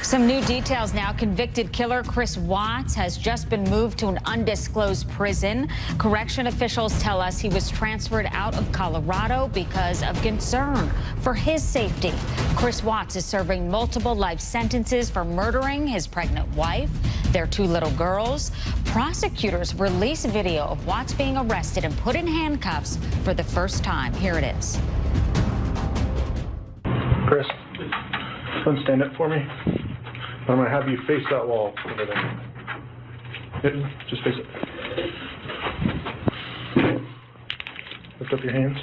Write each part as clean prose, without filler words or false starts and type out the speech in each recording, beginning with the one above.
Some new details now. Convicted killer Chris Watts has just been moved to an undisclosed prison. Correction officials tell us he was transferred out of Colorado because of concern for his safety. Chris Watts is serving multiple life sentences for murdering his pregnant wife, their two little girls. Prosecutors release video of Watts being arrested and put in handcuffs for the first time. Here it is. Chris, come stand up for me. I'm going to have you face that wall over there. Good. Just face it. Lift up your hands.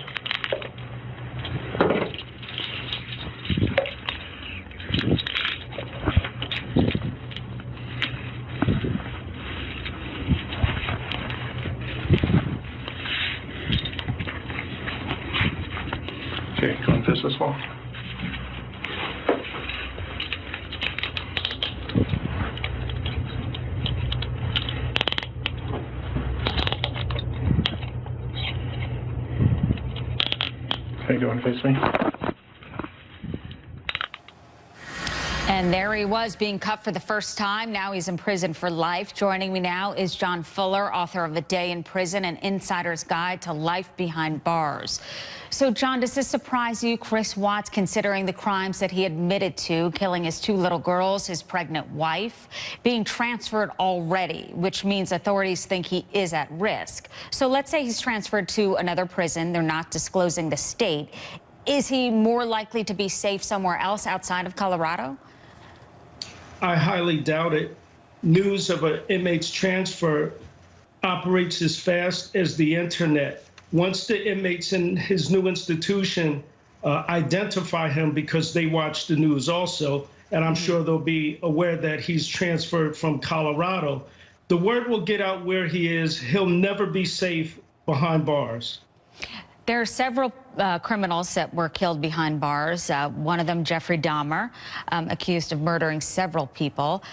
Okay, go and face this wall. Okay, go and face me. And there he was, being cuffed for the first time. Now he's in prison for life. Joining me now is John Fuller, author of A Day in Prison, an insider's guide to life behind bars. So, John, does this surprise you, Chris Watts, considering the crimes that he admitted to, killing his two little girls, his pregnant wife, being transferred already, which means authorities think he is at risk? So let's say he's transferred to another prison. They're not disclosing the state. Is he more likely to be safe somewhere else outside of Colorado? I highly doubt it. News of an inmate's transfer operates as fast as the internet. Once the inmates in his new institution identify him, because they watch the news also, and I'm sure they'll be aware that he's transferred from Colorado, the word will get out where he is. He'll never be safe behind bars. There are several criminals that were killed behind bars. One of them, Jeffrey Dahmer, accused of murdering several people.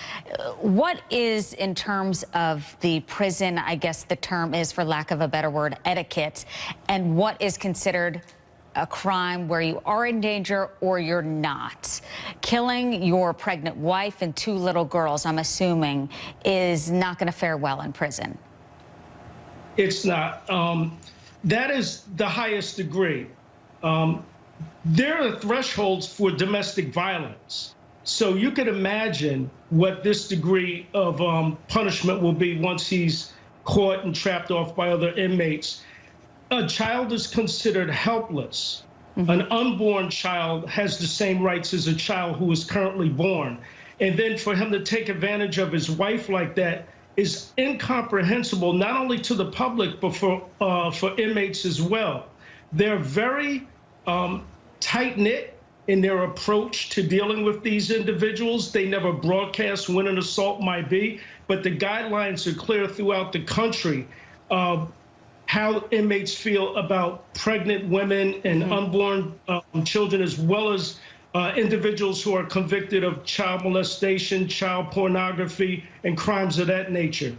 What is, in terms of the prison, I guess the term is, for lack of a better word, etiquette, and what is considered a crime where you are in danger or you're not? Killing your pregnant wife and two little girls, I'm assuming, is not going to fare well in prison. It's not. That is the highest degree. There are thresholds for domestic violence. So you could imagine what this degree of punishment will be once he's caught and trapped off by other inmates. A child is considered helpless. An unborn child has the same rights as a child who is currently born. And then for him to take advantage of his wife like that is incomprehensible, not only to the public, but for inmates as well. They're very tight-knit in their approach to dealing with these individuals. They never broadcast when an assault might be, but the guidelines are clear throughout the country of how inmates feel about pregnant women and unborn children, as well as individuals who are convicted of child molestation, child pornography, and crimes of that nature.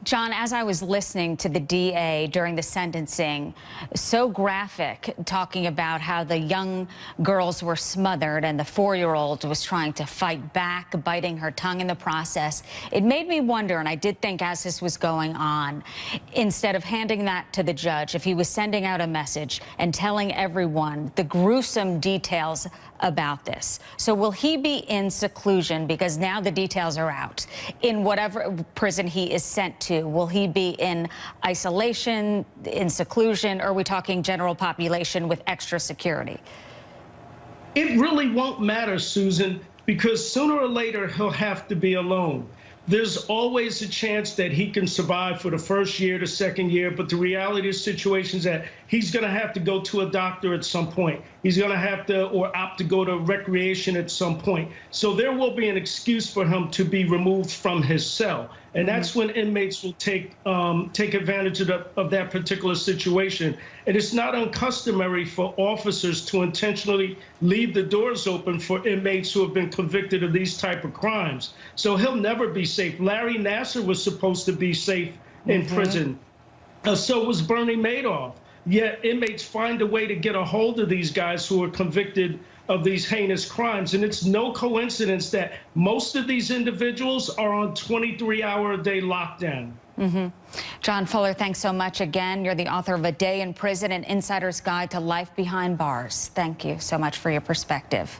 John, as I was listening to the DA during the sentencing, so graphic, talking about how the young girls were smothered and the 4-year-old was trying to fight back, biting her tongue in the process, it made me wonder, and I did think as this was going on, instead of handing that to the judge, if he was sending out a message and telling everyone the gruesome details about this. So will he be in seclusion, because now the details are out, in whatever prison he is sent to? Will he be in isolation, in seclusion, or are we talking general population with extra security? It really won't matter, Susan, because sooner or later he'll have to be alone. There's always a chance that he can survive for the first year, the second year, but the reality of the situation is that he's going to have to go to a doctor at some point. He's going to have to, or opt to go to recreation at some point. So there will be an excuse for him to be removed from his cell. And that's when inmates will take advantage of that particular situation. And it's not uncustomary for officers to intentionally leave the doors open for inmates who have been convicted of these type of crimes. So he'll never be safe. Larry Nassar was supposed to be safe in prison. So was Bernie Madoff. Yet inmates find a way to get a hold of these guys who are convicted of these heinous crimes. And it's no coincidence that most of these individuals are on 23-hour-a-day lockdown. John Fuller, thanks so much again. You're the author of A Day in Prison, An Insider's Guide to Life Behind Bars. Thank you so much for your perspective.